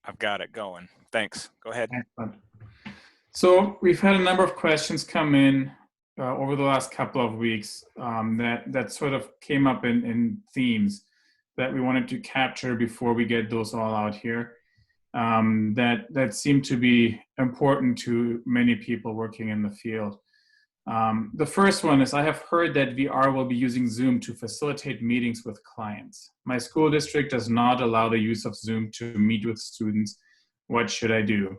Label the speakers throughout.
Speaker 1: I've got it going. Thanks. Go ahead.
Speaker 2: Excellent. So we've had a number of questions come in over the last couple of weeks that sort of came up in themes that we wanted to capture before we get those all out here. That seem to be important to many people working in the field. The first one is, I have heard that VR will be using Zoom to facilitate meetings with clients. My school district does not allow the use of Zoom to meet with students. What should I do?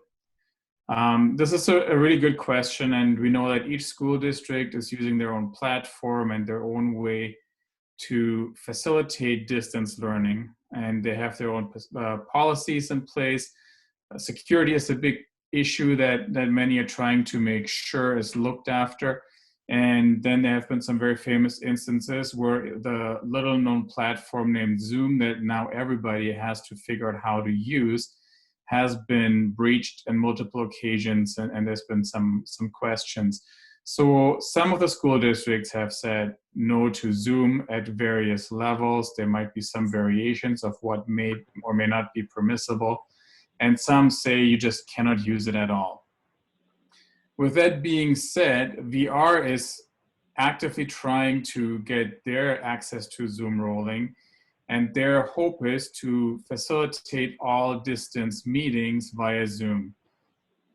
Speaker 2: This is a really good question, and we know that each school district is using their own platform and their own way to facilitate distance learning, and they have their own policies in place. Security is a big issue that many are trying to make sure is looked after. And then there have been some very famous instances where the little known platform named Zoom that now everybody has to figure out how to use has been breached on multiple occasions, and there's been some questions. So some of the school districts have said no to Zoom at various levels. There might be some variations of what may or may not be permissible. And some say you just cannot use it at all. With that being said, VR is actively trying to get their access to Zoom rolling, and their hope is to facilitate all distance meetings via Zoom,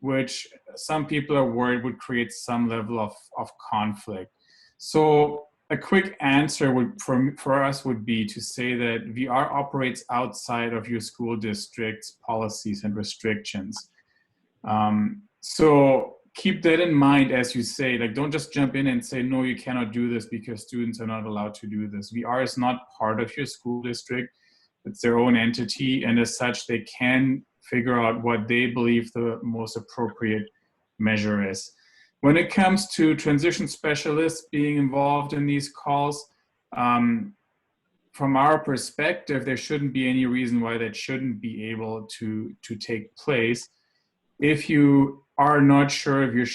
Speaker 2: which some people are worried would create some level of conflict. So a quick answer for us would be to say that VR operates outside of your school district's policies and restrictions. So keep that in mind as you say, like, don't just jump in and say, no, you cannot do this because students are not allowed to do this. VR is not part of your school district. It's their own entity, and as such, they can figure out what they believe the most appropriate measure is. When it comes to transition specialists being involved in these calls, from our perspective, there shouldn't be any reason why that shouldn't be able to take place. If you are not sure if your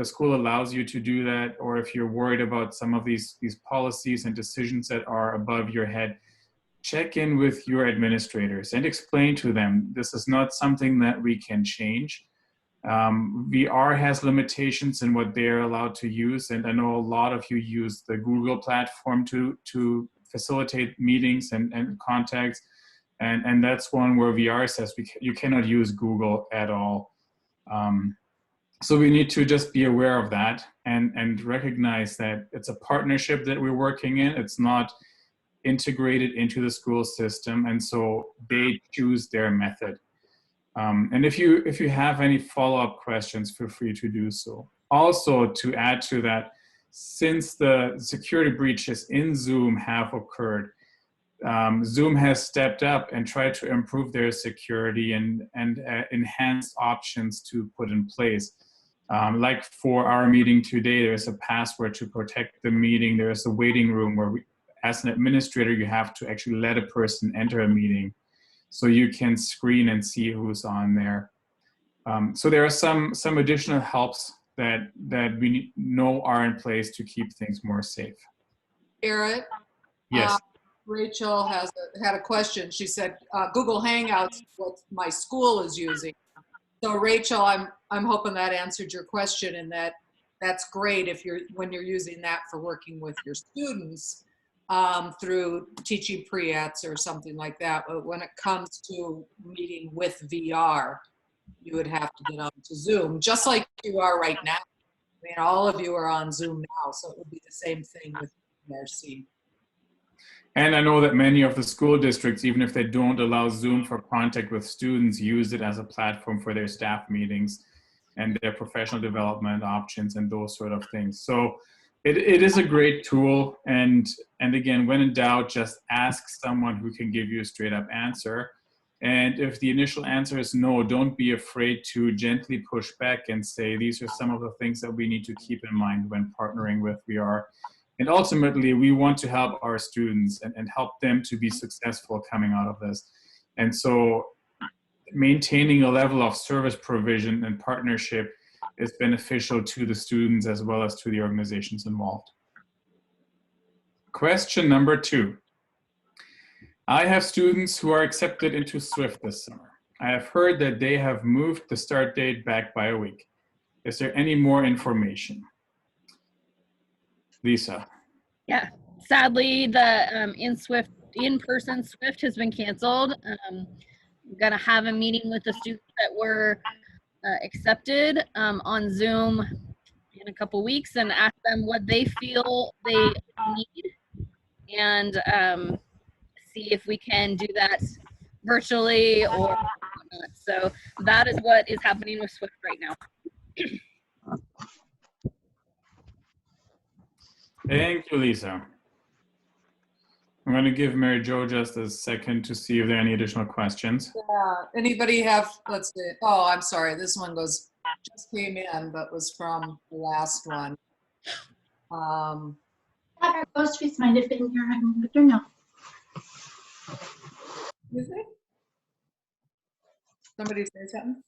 Speaker 2: school allows you to do that, or if you're worried about some of these policies and decisions that are above your head, check in with your administrators and explain to them this is not something that we can change. VR has limitations in what they're allowed to use, and I know a lot of you use the Google platform to facilitate meetings and contacts, and that's one where VR says you cannot use Google at all. So we need to just be aware of that and recognize that it's a partnership that we're working in. It's not integrated into the school system, and so they choose their method. And if you have any follow-up questions, feel free to do so. Also, to add to that, since the security breaches in Zoom have occurred, Zoom has stepped up and tried to improve their security and enhance options to put in place. Like for our meeting today, there's a password to protect the meeting. There's a waiting room where as an administrator, you have to actually let a person enter a meeting so you can screen and see who's on there. So there are some additional helps that we know are in place to keep things more safe.
Speaker 3: Eric?
Speaker 2: Yes.
Speaker 3: Rachel had a question. She said, Google Hangouts, what my school is using. So Rachel, I'm hoping that answered your question, and that's great if when you're using that for working with your students through teaching pre-ets or something like that. But when it comes to meeting with VR, you would have to get onto Zoom, just like you are right now. I mean, all of you are on Zoom now, so it would be the same thing with NRC.
Speaker 2: And I know that many of the school districts, even if they don't allow Zoom for contact with students, use it as a platform for their staff meetings and their professional development options and those sort of things. So it is a great tool. And again, when in doubt, just ask someone who can give you a straight up answer. And if the initial answer is no, don't be afraid to gently push back and say, these are some of the things that we need to keep in mind when partnering with VR. And ultimately, we want to help our students and help them to be successful coming out of this. And so maintaining a level of service provision and partnership is beneficial to the students as well as to the organizations involved. Question number 2. I have students who are accepted into SWIFT this summer. I have heard that they have moved the start date back by a week. Is there any more information? Lisa.
Speaker 4: Yeah, sadly, the in-person Swift has been canceled. I'm gonna have a meeting with the students that were accepted on Zoom in a couple weeks and ask them what they feel they need, and see if we can do that virtually or whatnot. So that is what is happening with Swift right now.
Speaker 2: Thank you, Lisa. I'm going to give Mary Jo just a second to see if there are any additional questions.
Speaker 3: Anybody have, let's see, oh, I'm sorry, this one just came in, but was from the last one.
Speaker 5: Our groceries might have been here, I don't know.
Speaker 3: Is it? Somebody say something?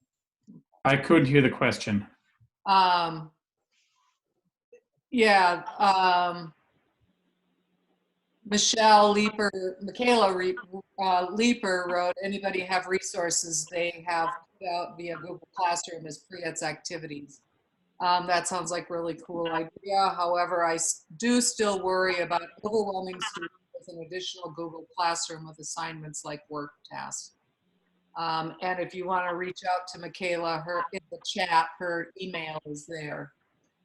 Speaker 2: I couldn't hear the question. Michaela Leeper wrote, anybody have resources they have put out via Google Classroom as pre-eds activities? That sounds like a really cool idea. However, I do still worry about overwhelming students with an additional Google Classroom with assignments like work tasks. And if you want to reach out to Michaela, in the chat, her email is there.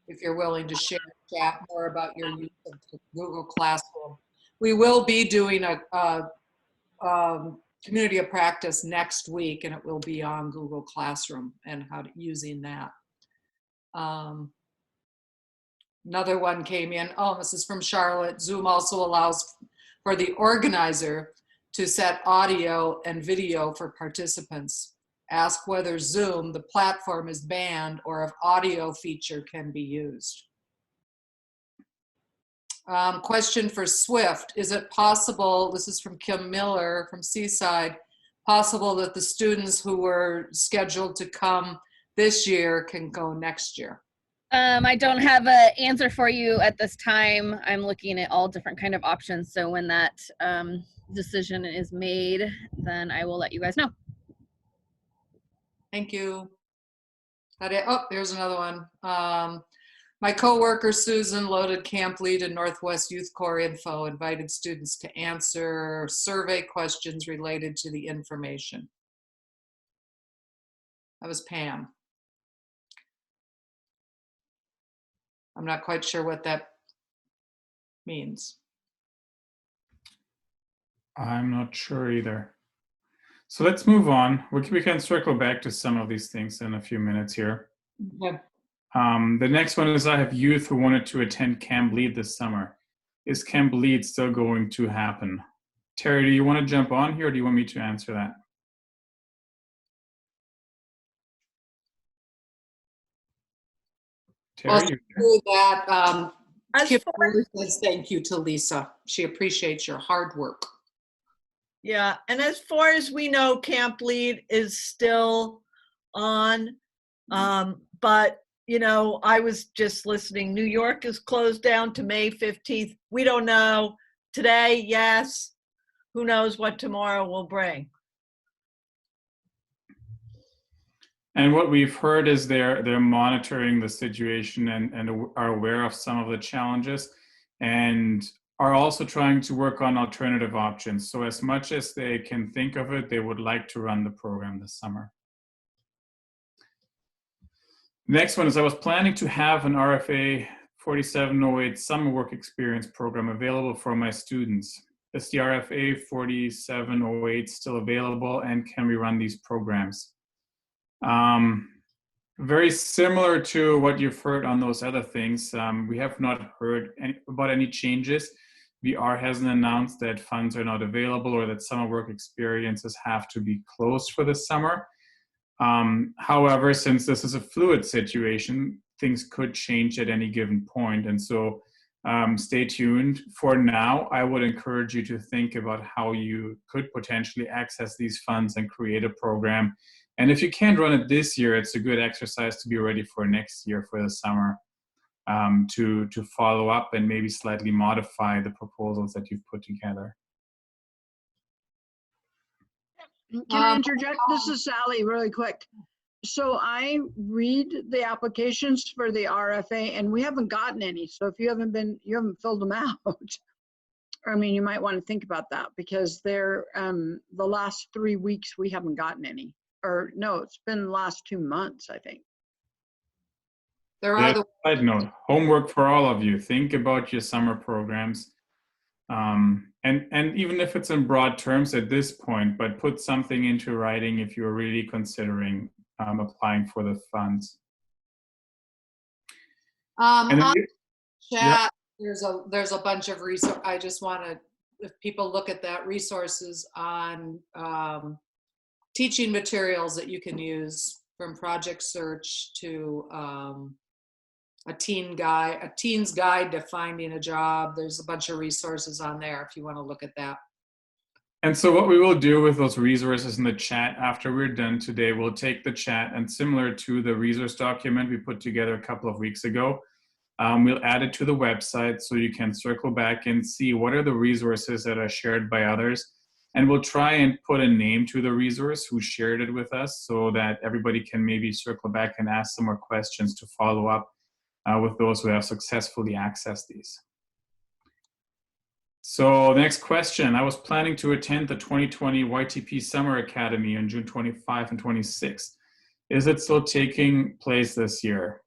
Speaker 2: If you're willing to share chat more about your use of Google Classroom. We will be doing a community of practice next week, and it will be on Google Classroom and using that. Another one came in. Oh, this is from Charlotte. Zoom also allows for the organizer to set audio and video for participants. Ask whether Zoom, the platform, is banned or if audio feature can be used. Question for Swift. Is it possible, this is from Kim Miller from Seaside, possible that the students who were scheduled to come this year can go next year?
Speaker 4: I don't have an answer for you at this time. I'm looking at all different kind of options. So when that decision is made, then I will let you guys know.
Speaker 3: Thank you. Oh, there's another one. My coworker Susan loaded Camp Lead and Northwest Youth Corps info, invited students to answer survey questions related to the information. That was Pam. I'm not quite sure what that means.
Speaker 2: I'm not sure either. So let's move on. We can circle back to some of these things in a few minutes here.
Speaker 3: Okay.
Speaker 2: The next one is I have youth who wanted to attend Camp Lead this summer. Is Camp Lead still going to happen? Terry, do you want to jump on here or do you want me to answer that? Terry,
Speaker 3: Kip says thank you to Lisa. She appreciates your hard work.
Speaker 6: Yeah, and as far as we know, Camp Lead is still on. But, you know, I was just listening. New York is closed down to May 15th. We don't know. Today, yes. Who knows what tomorrow will bring?
Speaker 2: And what we've heard is they're monitoring the situation and are aware of some of the challenges and are also trying to work on alternative options. So as much as they can think of it, they would like to run the program this summer. Next one is I was planning to have an RFA 4708 summer work experience program available for my students. Is the RFA 4708 still available and can we run these programs? Very similar to what you've heard on those other things. We have not heard about any changes. VR hasn't announced that funds are not available or that summer work experiences have to be closed for the summer. However, since this is a fluid situation, things could change at any given point. And so stay tuned. For now, I would encourage you to think about how you could potentially access these funds and create a program. And if you can't run it this year, it's a good exercise to be ready for next year for the summer to follow up and maybe slightly modify the proposals that you've put together.
Speaker 7: Can I
Speaker 3: Um,
Speaker 7: interject? This is Sally, really quick. So I read the applications for the RFA and we haven't gotten any. So if you haven't filled them out. I mean, you might want to think about that because they're, the last 3 weeks, we haven't gotten any. Or no, it's been the last 2 months, I think.
Speaker 3: There are
Speaker 2: Yeah,
Speaker 3: the,
Speaker 2: side note, homework for all of you. Think about your summer programs. And even if it's in broad terms at this point, but put something into writing if you're really considering applying for the funds. And then
Speaker 3: on
Speaker 2: you-
Speaker 3: chat, there's a bunch of resources. I just want to, if people look at that, resources on teaching materials that you can use, from Project Search to a teen's guide to finding a job. There's a bunch of resources on there if you want to look at that.
Speaker 2: And so what we will do with those resources in the chat after we're done today, we'll take the chat and similar to the resource document we put together a couple of weeks ago, we'll add it to the website so you can circle back and see what are the resources that are shared by others. And we'll try and put a name to the resource who shared it with us so that everybody can maybe circle back and ask some more questions to follow up with those who have successfully accessed these. So the next question, I was planning to attend the 2020 YTP Summer Academy on June 25 and 26. Is it still taking place this year?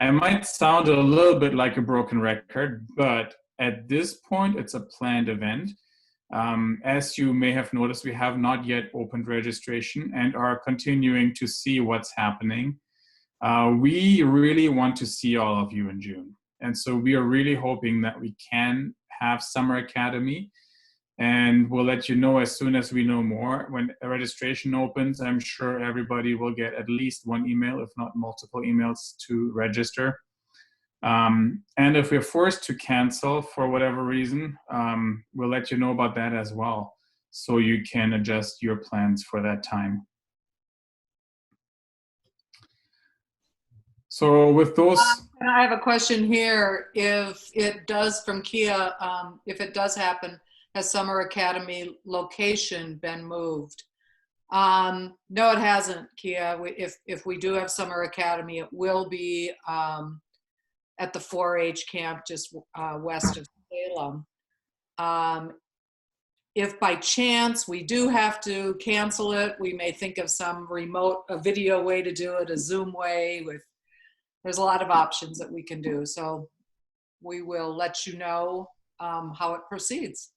Speaker 2: I might sound a little bit like a broken record, but at this point, it's a planned event. As you may have noticed, we have not yet opened registration and are continuing to see what's happening. We really want to see all of you in June. And so we are really hoping that we can have Summer Academy, and we'll let you know as soon as we know more. When registration opens, I'm sure everybody will get at least one email, if not multiple emails, to register. And if we're forced to cancel for whatever reason, we'll let you know about that as well, so you can adjust your plans for that time. So with those,
Speaker 3: I have a question here. If it does, from Kia, if it does happen, has Summer Academy location been moved? No, it hasn't, Kia. If we do have Summer Academy, it will be at the 4-H camp just west of Salem. If by chance we do have to cancel it, we may think of some a video way to do it, a Zoom way. There's a lot of options that we can do. So we will let you know how it proceeds.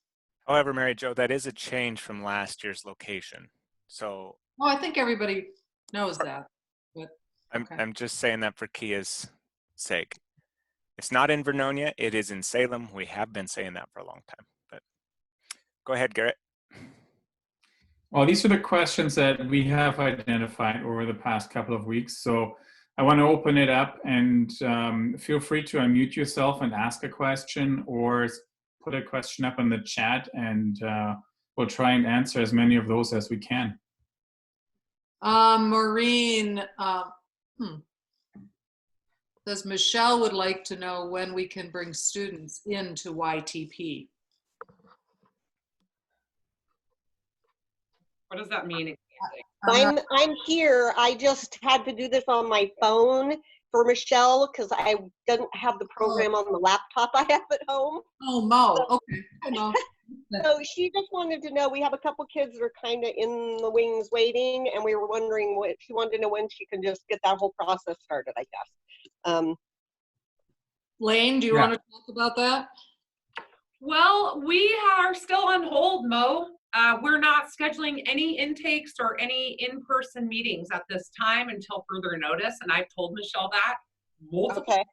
Speaker 1: However, Mary Jo, that is a change from last year's location. So
Speaker 3: Oh, I think everybody knows that. But okay.
Speaker 1: I'm just saying that for Kia's sake. It's not in Vernonia, it is in Salem. We have been saying that for a long time, but go ahead, Garrett.
Speaker 2: well, these are the questions that we have identified over the past couple of weeks. So I want to open it up, and feel free to unmute yourself and ask a question, or put a question up in the chat, and we'll try and answer as many of those as we can.
Speaker 3: Maureen says Michelle would like to know when we can bring students into YTP.
Speaker 8: What does that mean exactly?
Speaker 9: I'm here. I just had to do this on my phone for Michelle because I didn't have the program on the laptop I have at home.
Speaker 3: Oh, Mo. Okay. Hi, Mo.
Speaker 9: So she just wanted to know, we have a couple kids that are kind of in the wings waiting, and we were wondering what she wanted to know, when she can just get that whole process started, I guess.
Speaker 3: Lane, do you want to talk about that?
Speaker 8: Well, we are still on hold, Mo. We're not scheduling any intakes or any in-person meetings at this time until further notice, and I've told Michelle that multiple times.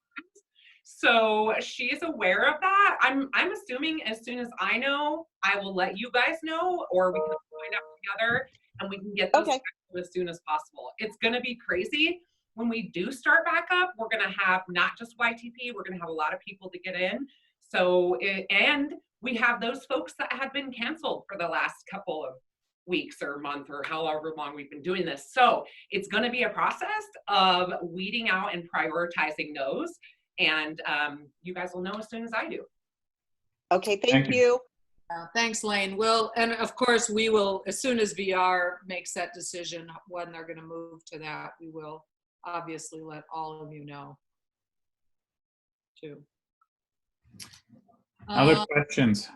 Speaker 8: So she's aware of that. I'm assuming as soon as I know, I will let you guys know, or we can find out together and we can get this as soon as possible. It's going to be crazy. When we do start back up, we're going to have not just YTP, we're going to have a lot of people to get in. So, and we have those folks that had been canceled for the last couple of weeks or month or however long we've been doing this. So it's going to be a process of weeding out and prioritizing those. And you guys will know as soon as I do.
Speaker 9: Okay, thank you.
Speaker 3: Thanks, Lane. And of course, we will, as soon as VR makes that decision when they're going to move to that, we will obviously let all of you know, too.
Speaker 2: Other questions?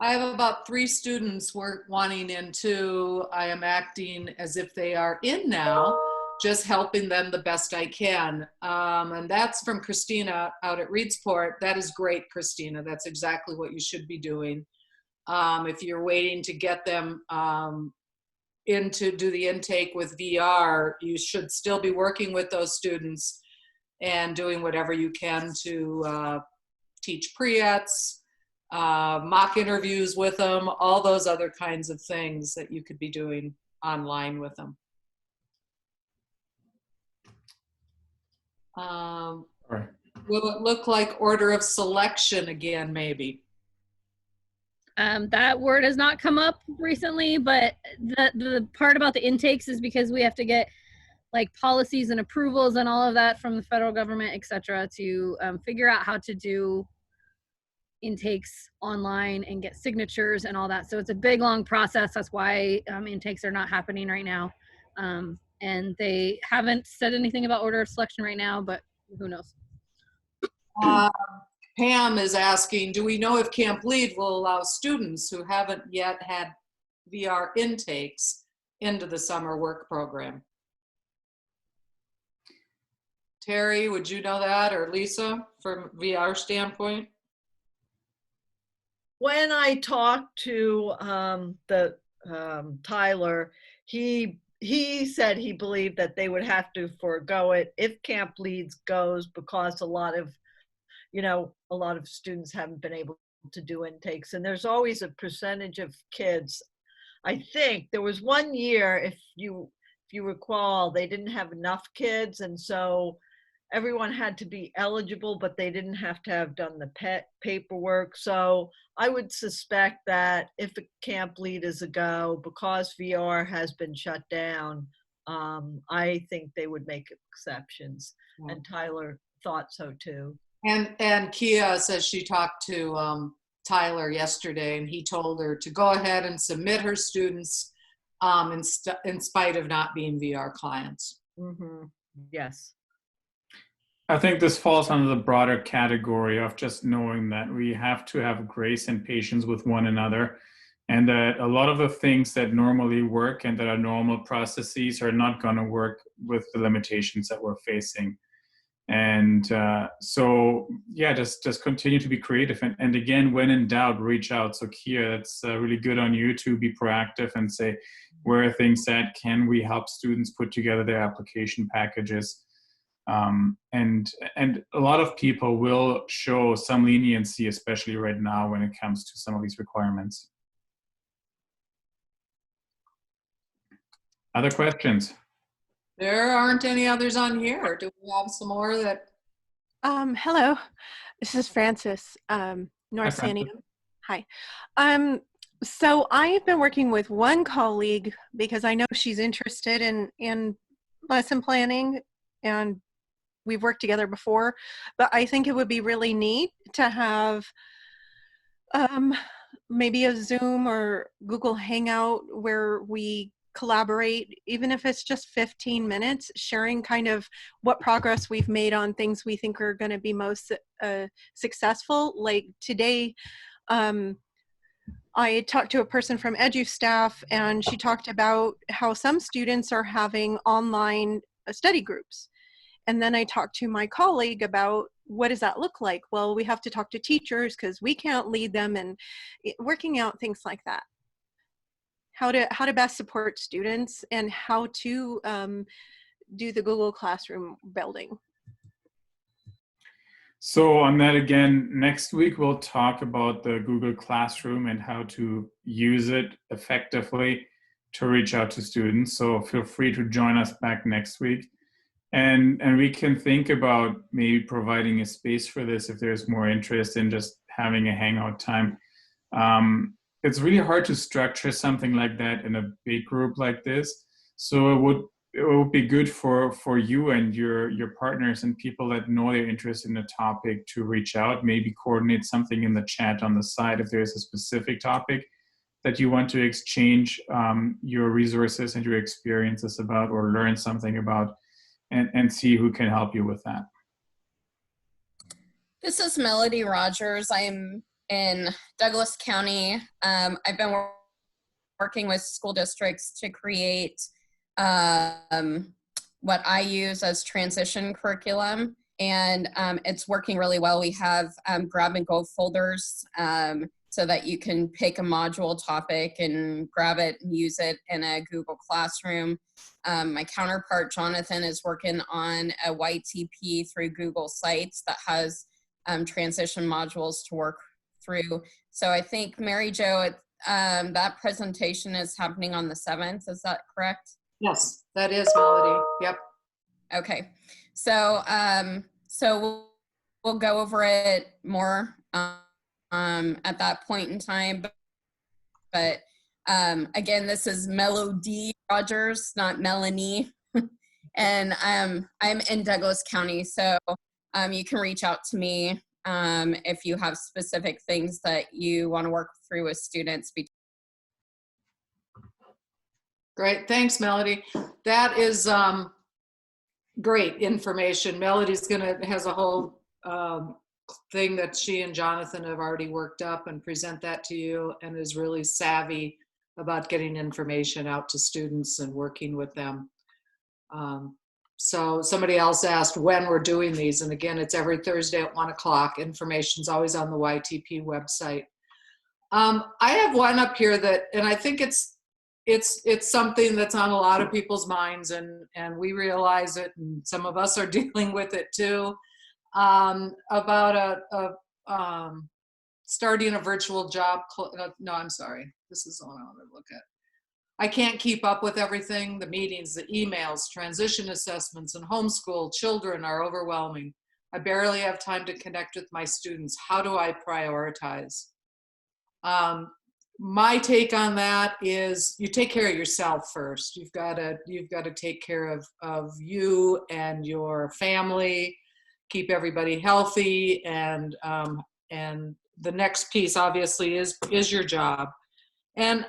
Speaker 3: I have about 3 students wanting into. I am acting as if they are in now, just helping them the best I can. And that's from Christina out at Reedsport. That is great, Christina. That's exactly what you should be doing. If you're waiting to get them to do the intake with VR, you should still be working with those students and doing whatever you can to teach pre-ets, mock interviews with them, all those other kinds of things that you could be doing online with them.
Speaker 2: Right.
Speaker 3: Will it look like order of selection again, maybe?
Speaker 4: That word has not come up recently, but the part about the intakes is because we have to get like policies and approvals and all of that from the federal government, et cetera, to figure out how to do intakes online and get signatures and all that. So it's a big, long process. That's why intakes are not happening right now. And they haven't said anything about order of selection right now, but who knows?
Speaker 3: Pam is asking, do we know if Camp Lead will allow students who haven't yet had VR intakes into the summer work program? Terry, would you know that, or Lisa, from VR standpoint?
Speaker 6: When I talked to Tyler, he said he believed that they would have to forego it if Camp Leads goes, because a lot of students haven't been able to do intakes, and there's always a percentage of kids. I think there was one year, if you recall, they didn't have enough kids, and so everyone had to be eligible, but they didn't have to have done the paperwork. So I would suspect that if a Camp Lead is a go, because VR has been shut down, I think they would make exceptions. Yeah. And Tyler thought so too.
Speaker 3: And Kia says she talked to Tyler yesterday, and he told her to go ahead and submit her students in spite of not being VR clients.
Speaker 6: Mm-hmm. Yes.
Speaker 2: I think this falls under the broader category of just knowing that we have to have grace and patience with one another, and that a lot of the things that normally work and that are normal processes are not going to work with the limitations that we're facing. And so, yeah, just continue to be creative. And again, when in doubt, reach out. So Kia, it's really good on you to be proactive and say, where are things at? Can we help students put together their application packages? And a lot of people will show some leniency, especially right now when it comes to some of these requirements. Other questions?
Speaker 3: There aren't any others on here. Do we have some more that?
Speaker 10: Hello, this is Francis, North Santiam. Hi. So I've been working with one colleague because I know she's interested in lesson planning, and we've worked together before, but I think it would be really neat to have maybe a Zoom or Google Hangout where we collaborate, even if it's just 15 minutes, sharing kind of what progress we've made on things we think are going to be most successful. Like today, I talked to a person from EduStaff, and she talked about how some students are having online study groups. And then I talked to my colleague about what does that look like? Well, we have to talk to teachers because we can't lead them, and working out things like that. How to best support students and how to do the Google Classroom building.
Speaker 2: So on that, again, next week we'll talk about the Google Classroom and how to use it effectively to reach out to students. So feel free to join us back next week. And we can think about maybe providing a space for this if there's more interest in just having a hangout time. It's really hard to structure something like that in a big group like this. So it would it would be good for you and your partners and people that know they're interested in the topic to reach out, maybe coordinate something in the chat on the side if there's a specific topic that you want to exchange your resources and your experiences about, or learn something about, and see who can help you with that.
Speaker 11: This is Melody Rogers. I'm in Douglas County. I've been working with school districts to create what I use as transition curriculum, and it's working really well. We have grab and go folders so that you can pick a module topic and grab it and use it in a Google Classroom. My counterpart, Jonathan, is working on a YTP through Google Sites that has transition modules to work through. So I think, Mary Jo, that presentation is happening on the 7th. Is that correct?
Speaker 3: Yes, that is, Melody. Yep.
Speaker 11: Okay. So we'll go over it more at that point in time. But again, this is Melody Rogers, not Melanie. And I'm in Douglas County, so you can reach out to me if you have specific things that you want to work through with students.
Speaker 3: Great, thanks, Melody. That is great information. Melody's has a whole thing that she and Jonathan have already worked up and present that to you, and is really savvy about getting information out to students and working with them. So somebody else asked when we're doing these, and again, it's every Thursday at 1 o'clock. Information's always on the YTP website. I have one up here that, and I think it's something that's on a lot of people's minds, and we realize it, and some of us are dealing with it too, about starting a virtual job. No, I'm sorry. This is the one I want to look at. I can't keep up with everything. The meetings, the emails, transition assessments, and homeschool children are overwhelming. I barely have time to connect with my students. How do I prioritize? My take on that is you take care of yourself first. You've got to take care of you and your family, keep everybody healthy, and the next piece obviously is your job. And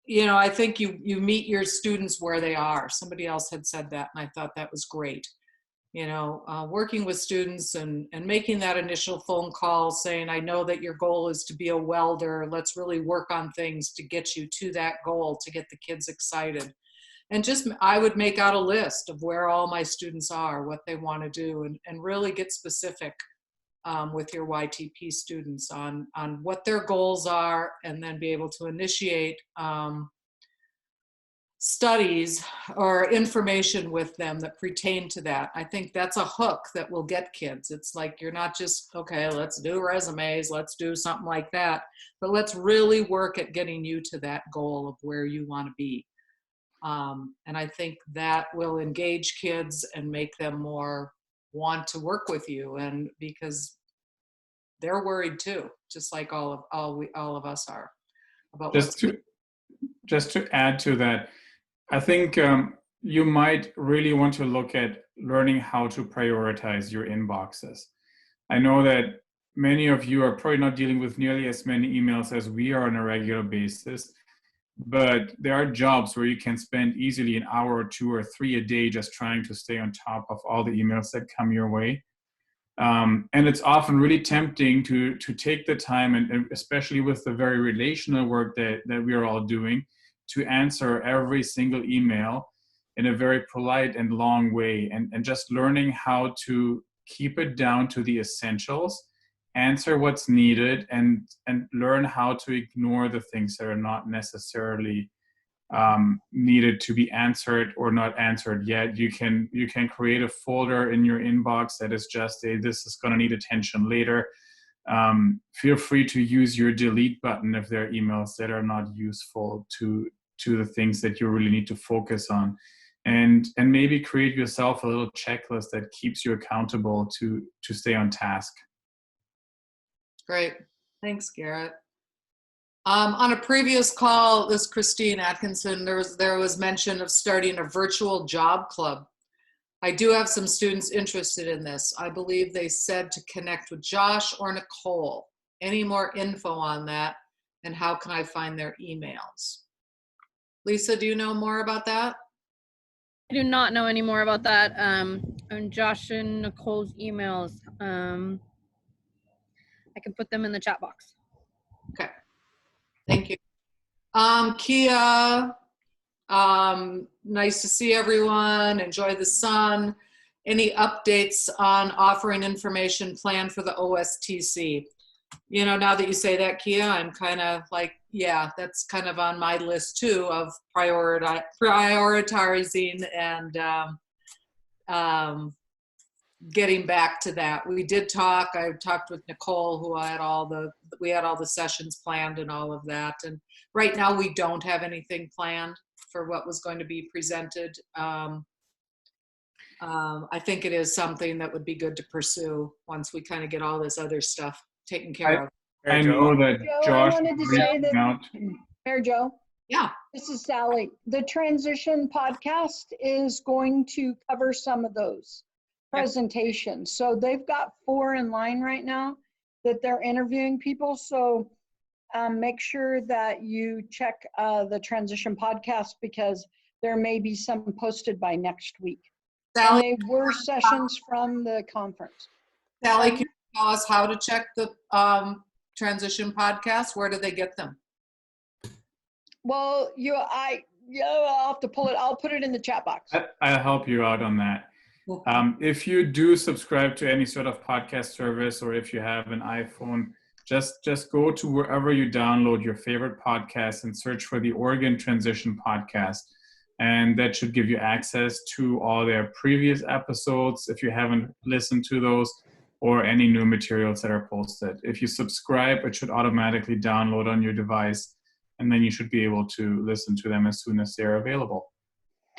Speaker 3: you know, I think you meet your students where they are. Somebody else had said that, and I thought that was great. You know, working with students and making that initial phone call saying, I know that your goal is to be a welder. Let's really work on things to get you to that goal, to get the kids excited. And just, I would make out a list of where all my students are, what they want to do, and really get specific with your YTP students on what their goals are, and then be able to initiate studies or information with them that pertain to that. I think that's a hook that will get kids. It's like, you're not just, okay, let's do resumes, let's do something like that, but let's really work at getting you to that goal of where you want to be. And I think that will engage kids and make them more want to work with you, and because they're worried too, just like all of us are about
Speaker 2: just to add to that, I think you might really want to look at learning how to prioritize your inboxes. I know that many of you are probably not dealing with nearly as many emails as we are on a regular basis, but there are jobs where you can spend easily an hour or 2 or 3 a day just trying to stay on top of all the emails that come your way. And it's often really tempting to take the time, and especially with the very relational work that we are all doing, to answer every single email in a very polite and long way, and just learning how to keep it down to the essentials, answer what's needed, and learn how to ignore the things that are not necessarily needed to be answered or not answered yet. You can create a folder in your inbox that is just this is going to need attention later. Feel free to use your delete button if there are emails that are not useful to the things that you really need to focus on, and maybe create yourself a little checklist that keeps you accountable to stay on task.
Speaker 3: Great, thanks, Garrett. On a previous call, this is Christine Atkinson, there was mention of starting a virtual job club. I do have some students interested in this. I believe they said to connect with Josh or Nicole. Any more info on that? And how can I find their emails? Lisa, do you know more about that?
Speaker 4: I do not know any more about that. And Josh and Nicole's emails. I can put them in the chat box.
Speaker 3: Okay, thank you. Kia, nice to see everyone. Enjoy the sun. Any updates on offering information planned for the OSTC? You know, now that you say that, Kia, I'm kind of like, yeah, that's kind of on my list too of prioritizing and getting back to that. We did talk. I talked with Nicole, who we had all the sessions planned and all of that. And right now we don't have anything planned for what was going to be presented. I think it is something that would be good to pursue once we kind of get all this other stuff taken care of.
Speaker 2: I know that
Speaker 7: Joe,
Speaker 2: Josh
Speaker 7: I wanted to say that,
Speaker 2: out.
Speaker 7: Mayor Joe,
Speaker 3: Yeah.
Speaker 7: this is Sally. The transition podcast is going to cover some of those presentations. So they've got 4 in line right now that they're interviewing people. So make sure that you check the transition podcast because there may be some posted by next week.
Speaker 3: Sally,
Speaker 7: And they were sessions from the conference.
Speaker 3: Sally, can you tell us how to check the transition podcast? Where do they get them?
Speaker 7: Well, I'll have to pull it. I'll put it in the chat box.
Speaker 2: I'll help you out on that. If you do subscribe to any sort of podcast service, or if you have an iPhone, just go to wherever you download your favorite podcast and search for the Oregon Transition Podcast. And that should give you access to all their previous episodes if you haven't listened to those, or any new materials that are posted. If you subscribe, it should automatically download on your device, and then you should be able to listen to them as soon as they're available.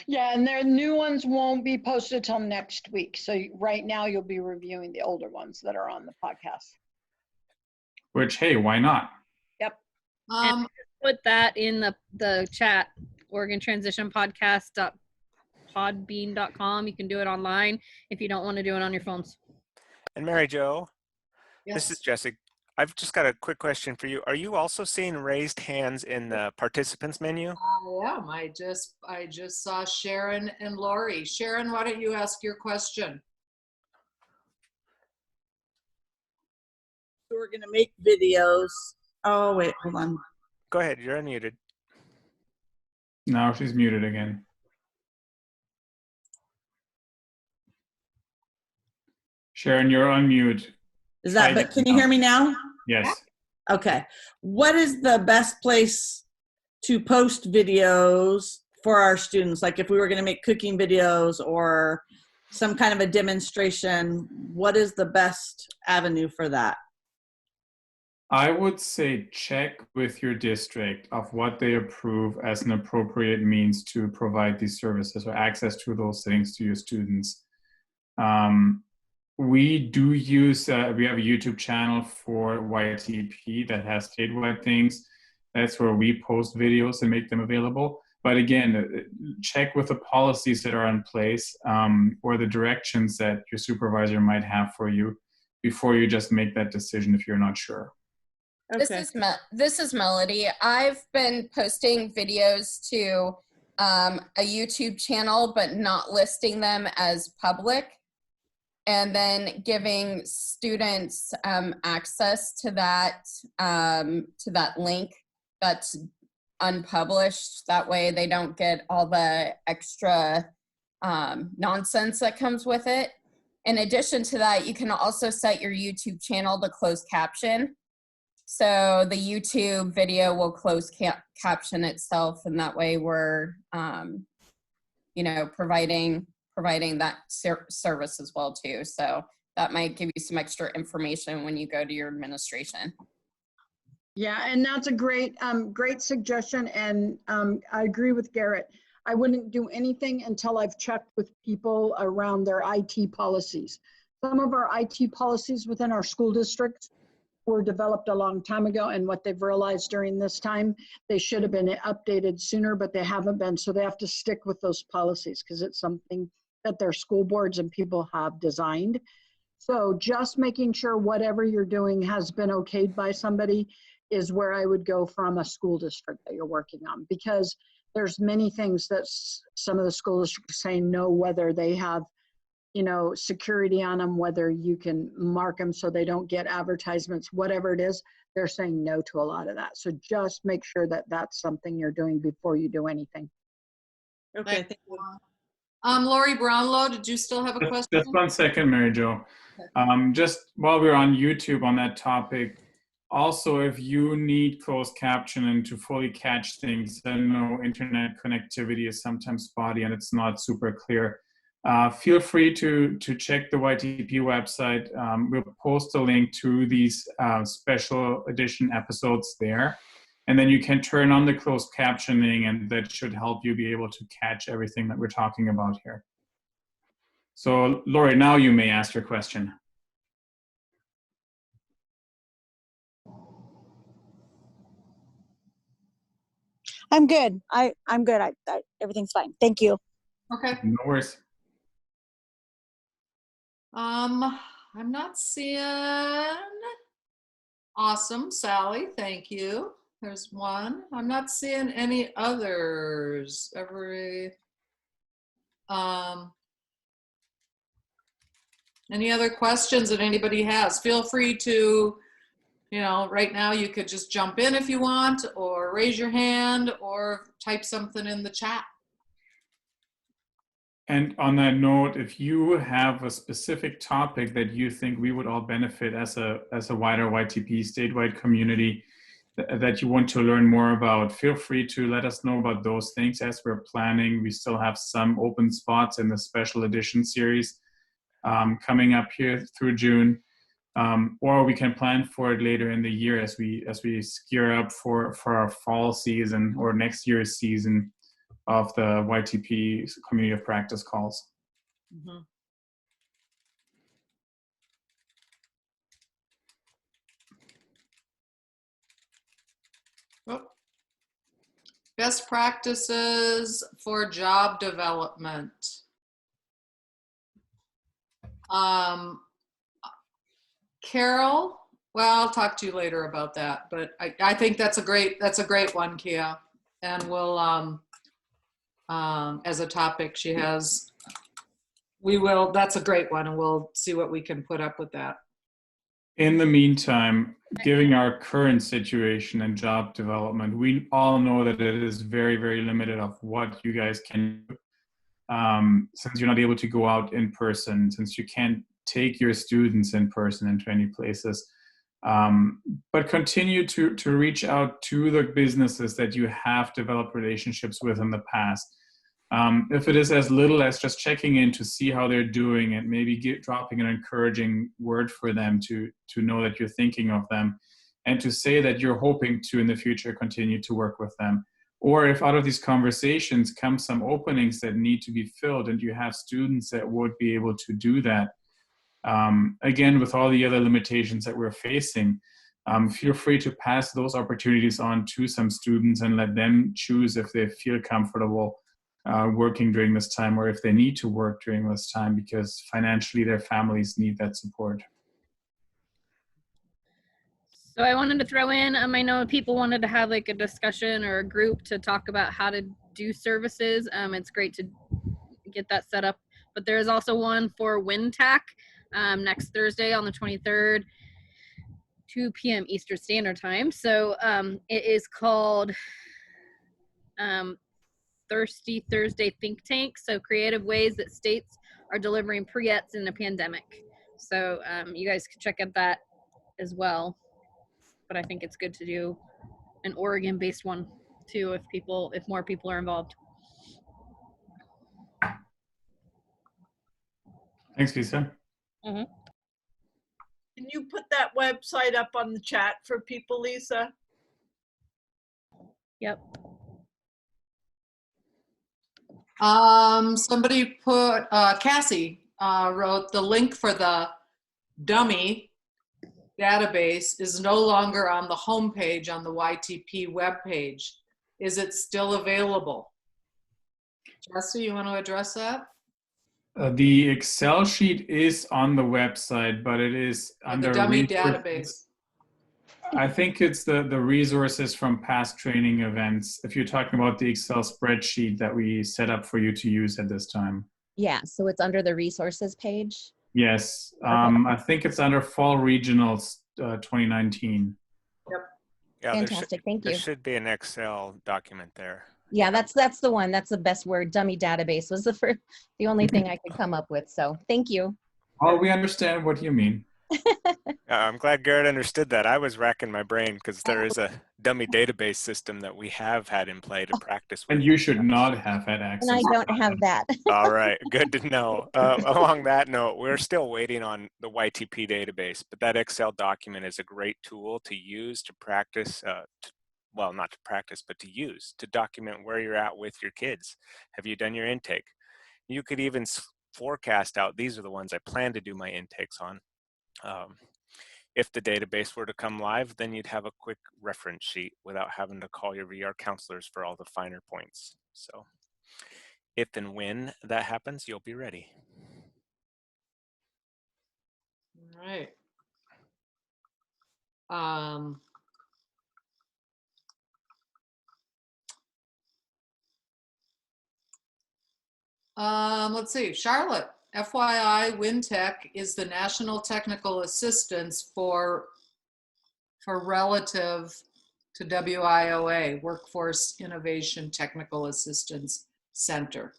Speaker 7: Yeah, and their new ones won't be posted till next week. So right now you'll be reviewing the older ones that are on the podcast.
Speaker 2: Which, hey, why not?
Speaker 7: Yep.
Speaker 4: And put that in the chat, Oregon Transition Podcast.podbean.com. You can do it online if you don't want to do it on your phones.
Speaker 1: And Mary Jo,
Speaker 3: Yes.
Speaker 1: this is Jessica. I've just got a quick question for you. Are you also seeing raised hands in the participants menu?
Speaker 3: I am. I just saw Sharon and Lori. Sharon, why don't you ask your question?
Speaker 12: We're going to make videos. Oh, wait, hold on.
Speaker 1: Go ahead, you're unmuted.
Speaker 2: Now she's muted again. Sharon, you're on mute.
Speaker 12: Is that, but can you hear me now?
Speaker 2: Yes.
Speaker 12: Okay. What is the best place to post videos for our students? Like if we were going to make cooking videos or some kind of a demonstration, what is the best avenue for that?
Speaker 2: I would say check with your district of what they approve as an appropriate means to provide these services or access to those things to your students. We do use, we have a YouTube channel for YTP that has statewide things. That's where we post videos and make them available. But again, check with the policies that are in place or the directions that your supervisor might have for you before you just make that decision if you're not sure.
Speaker 11: Okay. This is Melody. I've been posting videos to a YouTube channel, but not listing them as public, and then giving students access to that link that's unpublished. That way they don't get all the extra nonsense that comes with it. In addition to that, you can also set your YouTube channel to closed caption. So the YouTube video will close caption itself, and that way we're, providing that service as well too. So that might give you some extra information when you go to your administration.
Speaker 7: Yeah, and that's a great suggestion, and I agree with Garrett. I wouldn't do anything until I've checked with people around their IT policies. Some of our IT policies within our school districts were developed a long time ago, and what they've realized during this time, they should have been updated sooner, but they haven't been. So they have to stick with those policies because it's something that their school boards and people have designed. So just making sure whatever you're doing has been okayed by somebody is where I would go from a school district that you're working on, because there's many things that some of the school districts say no, whether they have, you know, security on them, whether you can mark them so they don't get advertisements, whatever it is, they're saying no to a lot of that. So just make sure that that's something you're doing before you do anything.
Speaker 12: Okay, thank you.
Speaker 3: Lori Brownlow, did you still have a question?
Speaker 2: Just 1 second, Mary Jo. Just while we're on YouTube on that topic, also, if you need closed captioning to fully catch things, I know internet connectivity is sometimes spotty and it's not super clear. Feel free to check the YTP website. We'll post a link to these special edition episodes there. And then you can turn on the closed captioning, and that should help you be able to catch everything that we're talking about here. So, Lori, now you may ask your question.
Speaker 13: I'm good. I'm good. Everything's fine. Thank you.
Speaker 3: Okay.
Speaker 2: No worries.
Speaker 3: I'm not seeing. Awesome, Sally. Thank you. There's one. I'm not seeing any others. Any other questions that anybody has? Feel free to, you know, right now you could just jump in if you want, or raise your hand, or type something in the chat.
Speaker 2: And on that note, if you have a specific topic that you think we would all benefit as a wider YTP statewide community that you want to learn more about, feel free to let us know about those things as we're planning. We still have some open spots in the special edition series coming up here through June. Or we can plan for it later in the year as we gear up for our fall season or next year's season of the YTP Community of Practice calls.
Speaker 12: Mm-hmm.
Speaker 3: Oh. Best practices for job development. Carol, well, I'll talk to you later about that, but I think that's a great one, Kia, and we'll as a topic she has. That's a great one, and we'll see what we can put up with that.
Speaker 2: In the meantime, given our current situation and job development, we all know that it is very, very limited of what you guys can do. Since you're not able to go out in person, since you can't take your students in person into any places. But continue to reach out to the businesses that you have developed relationships with in the past. If it is as little as just checking in to see how they're doing and maybe dropping an encouraging word for them to know that you're thinking of them, and to say that you're hoping to in the future continue to work with them. Or if out of these conversations come some openings that need to be filled and you have students that would be able to do that, again, with all the other limitations that we're facing, feel free to pass those opportunities on to some students and let them choose if they feel comfortable working during this time, or if they need to work during this time because financially their families need that support.
Speaker 4: So I wanted to throw in, I know people wanted to have like a discussion or a group to talk about how to do services. It's great to get that set up, but there is also one for WinTAC next Thursday on the 23rd, 2 p.m. Eastern Standard Time. So it is called Thirsty Thursday Think Tank. So creative ways that states are delivering pre-ETs in the pandemic. So you guys can check out that as well. But I think it's good to do an Oregon-based one too, if more people are involved.
Speaker 2: Thanks, Lisa.
Speaker 4: Mm-hmm.
Speaker 6: Can you put that website up on the chat for people, Lisa?
Speaker 4: Yep.
Speaker 3: Somebody put, Cassie wrote the link for the dummy database is no longer on the homepage on the YTP webpage. Is it still available? Jesse, you want to address that?
Speaker 2: The Excel sheet is on the website, but it is under
Speaker 3: The dummy
Speaker 2: resources.
Speaker 3: database.
Speaker 2: I think it's the resources from past training events. If you're talking about the Excel spreadsheet that we set up for you to use at this time.
Speaker 14: Yeah, so it's under the resources page.
Speaker 2: Yes, I think it's under Fall Regionals 2019.
Speaker 3: Yep.
Speaker 1: Yeah,
Speaker 14: Fantastic, thank you.
Speaker 1: There should be an Excel document there.
Speaker 14: Yeah, that's the one. That's the best word. Dummy database was the only thing I could come up with. So thank you.
Speaker 2: Oh, we understand what you mean.
Speaker 1: I'm glad Garrett understood that. I was racking my brain because there is a dummy database system that we have had in play to practice with.
Speaker 2: And you should not have had access.
Speaker 14: And I don't have that.
Speaker 1: All right, good to know. Along that note, we're still waiting on the YTP database, but that Excel document is a great tool to use to practice, well, not to practice, but to use, to document where you're at with your kids. Have you done your intake? You could even forecast out, these are the ones I plan to do my intakes on. If the database were to come live, then you'd have a quick reference sheet without having to call your VR counselors for all the finer points. So if and when that happens, you'll be ready.
Speaker 3: All right. Let's see, Charlotte, FYI, WinTech is the National Technical Assistance for relative to WIOA, Workforce Innovation Technical Assistance Center.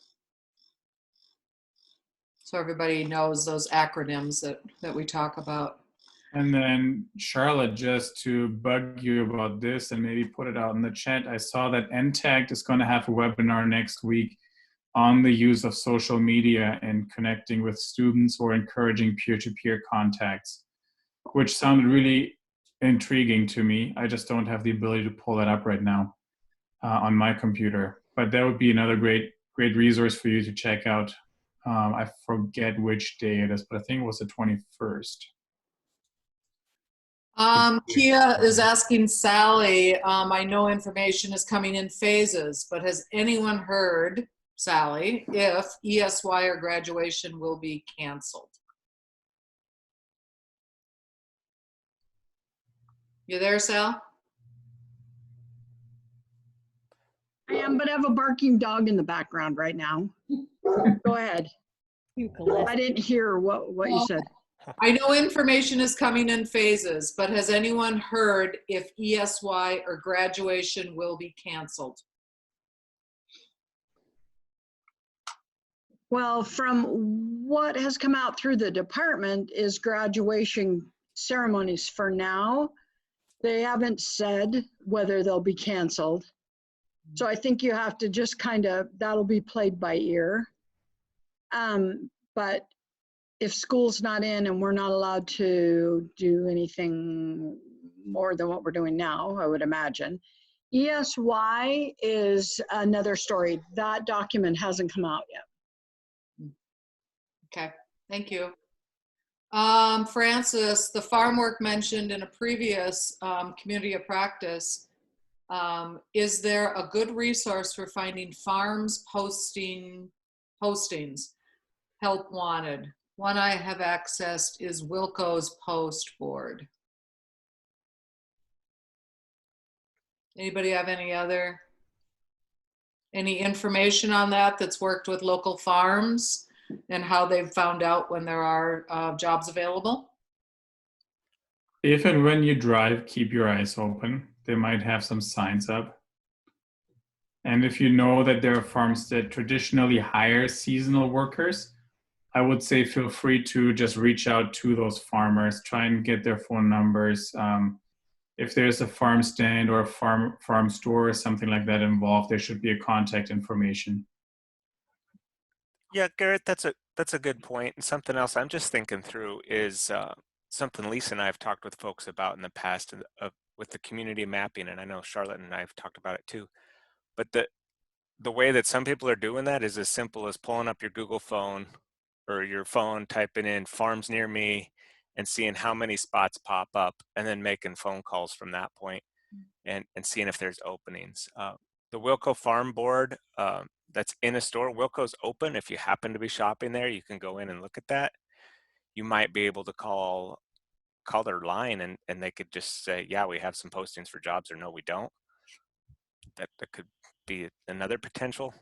Speaker 3: So everybody knows those acronyms that we talk about.
Speaker 2: And then Charlotte, just to bug you about this and maybe put it out in the chat, I saw that NTACT is going to have a webinar next week on the use of social media and connecting with students or encouraging peer-to-peer contacts, which sounded really intriguing to me. I just don't have the ability to pull that up right now on my computer. But that would be another great resource for you to check out. I forget which day it is, but I think it was the 21st.
Speaker 3: Kia is asking Sally, I know information is coming in phases, but has anyone heard, Sally, if ESY or graduation will be canceled? You there, Sal?
Speaker 7: I am, but I have a barking dog in the background right now. Go ahead. I didn't hear what you said.
Speaker 3: I know information is coming in phases, but has anyone heard if ESY or graduation will be canceled?
Speaker 7: Well, from what has come out through the department is graduation ceremonies for now. They haven't said whether they'll be canceled. So I think you have to just that'll be played by ear. But if school's not in and we're not allowed to do anything more than what we're doing now, I would imagine. ESY is another story. That document hasn't come out yet.
Speaker 3: Okay, thank you. Francis, the farm work mentioned in a previous community of practice, is there a good resource for finding farms postings, help wanted? One I have accessed is Wilco's post board. Anybody have any information on that that's worked with local farms and how they've found out when there are jobs available?
Speaker 2: If and when you drive, keep your eyes open. They might have some signs up. And if you know that there are farms that traditionally hire seasonal workers, I would say feel free to just reach out to those farmers, try and get their phone numbers. If there's a farm stand or a farm store or something like that involved, there should be a contact information.
Speaker 1: Yeah, Garrett, that's a good point. And something else I'm just thinking through is something Lisa and I have talked with folks about in the past with the community mapping, and I know Charlotte and I have talked about it too. But the way that some people are doing that is as simple as pulling up your Google phone or your phone, typing in farms near me, and seeing how many spots pop up, and then making phone calls from that point and seeing if there's openings. The Wilco Farm Board that's in a store, Wilco's open. If you happen to be shopping there, you can go in and look at that. You might be able to call their line and they could just say, yeah, we have some postings for jobs, or no, we don't. That could be another potential.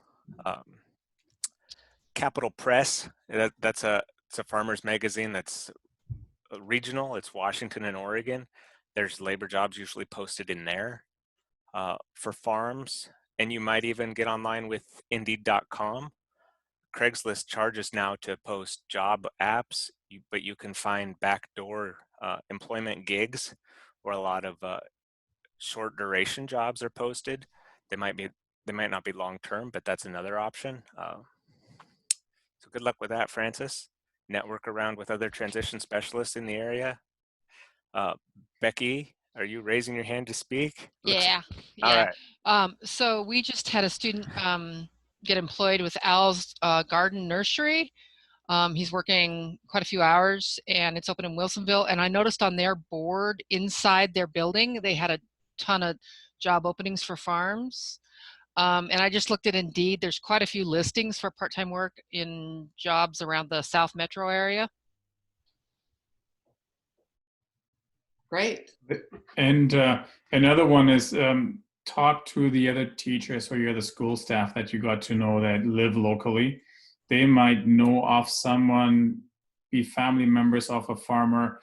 Speaker 1: Capital Press, it's a farmer's magazine that's regional. It's Washington and Oregon. There's labor jobs usually posted in there for farms. And you might even get online with Indeed.com. Craigslist charges now to post job apps, but you can find backdoor employment gigs where a lot of short duration jobs are posted. They might not be long term, but that's another option. So good luck with that, Francis. Network around with other transition specialists in the area. Becky, are you raising your hand to speak?
Speaker 15: Yeah.
Speaker 1: All right.
Speaker 15: So we just had a student get employed with Al's Garden Nursery. He's working quite a few hours, and it's open in Wilsonville. And I noticed on their board inside their building, they had a ton of job openings for farms. And I just looked at Indeed. There's quite a few listings for part-time work in jobs around the South Metro area.
Speaker 3: Great.
Speaker 2: And another one is talk to the other teachers or your other school staff that you got to know that live locally. They might know of someone, be family members of a farmer,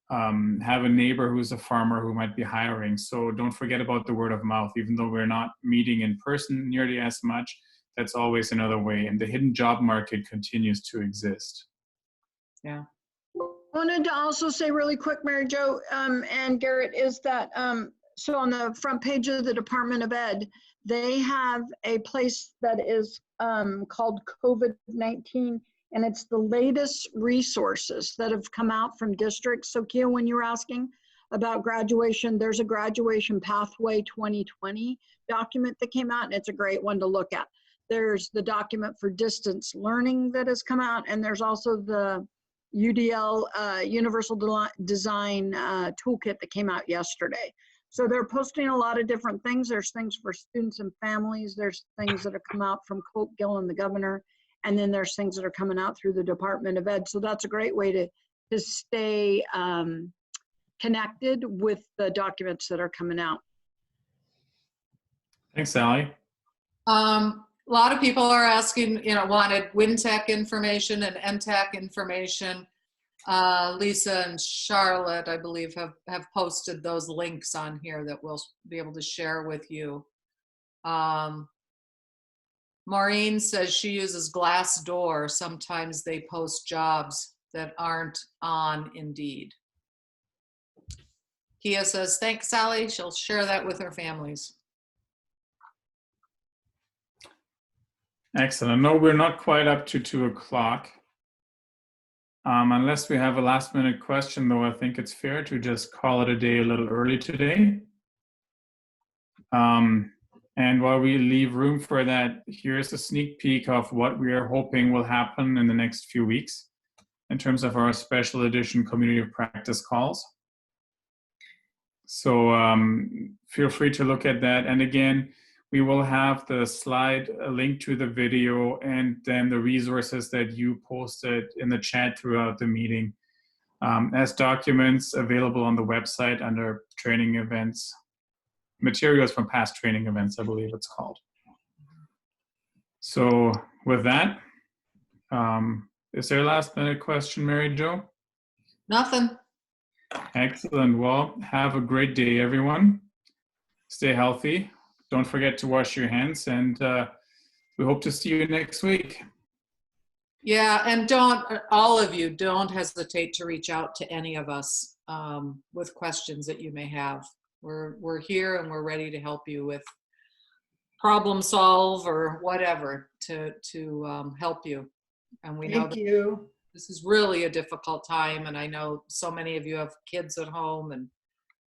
Speaker 2: have a neighbor who's a farmer who might be hiring. So don't forget about the word of mouth. Even though we're not meeting in person nearly as much, that's always another way. And the hidden job market continues to exist.
Speaker 3: Yeah.
Speaker 7: I wanted to also say really quick, Mary Jo and Garrett, is that so on the front page of the Department of Ed, they have a place that is called COVID-19, and it's the latest resources that have come out from districts. So Kia, when you were asking about graduation, there's a Graduation Pathway 2020 document that came out, and it's a great one to look at. There's the document for distance learning that has come out, and there's also the UDL Universal Design Toolkit that came out yesterday. So they're posting a lot of different things. There's things for students and families. There's things that have come out from Colt Gillen, the governor, and then there's things that are coming out through the Department of Ed. So that's a great way to stay connected with the documents that are coming out.
Speaker 2: Thanks, Sally.
Speaker 3: A lot of people are asking, wanted WinTech information and MTech information. Lisa and Charlotte, I believe, have posted those links on here that we'll be able to share with you. Maureen says she uses Glassdoor. Sometimes they post jobs that aren't on Indeed. Kia says, thanks, Sally. She'll share that with her families.
Speaker 2: Excellent. No, we're not quite up to 2 o'clock. Unless we have a last minute question, though, I think it's fair to just call it a day a little early today. And while we leave room for that, here's a sneak peek of what we are hoping will happen in the next few weeks in terms of our special edition community of practice calls. So feel free to look at that. And again, we will have the slide, a link to the video, and then the resources that you posted in the chat throughout the meeting as documents available on the website under training events, materials from past training events, I believe it's called. So with that, is there a last minute question, Mary Jo?
Speaker 3: Nothing.
Speaker 2: Excellent. Well, have a great day, everyone. Stay healthy. Don't forget to wash your hands, and we hope to see you next week.
Speaker 3: Yeah, and all of you, don't hesitate to reach out to any of us with questions that you may have. We're here and we're ready to help you with problem solve or whatever to help you. And we know that this is really a difficult time, and I know so many of you have kids at home and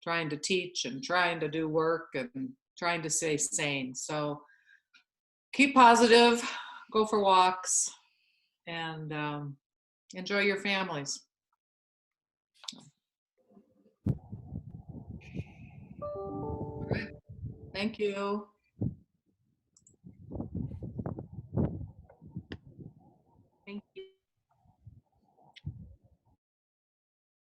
Speaker 3: trying to teach and trying to do work and trying to stay sane. So keep positive, go for walks, and enjoy your families. Thank you.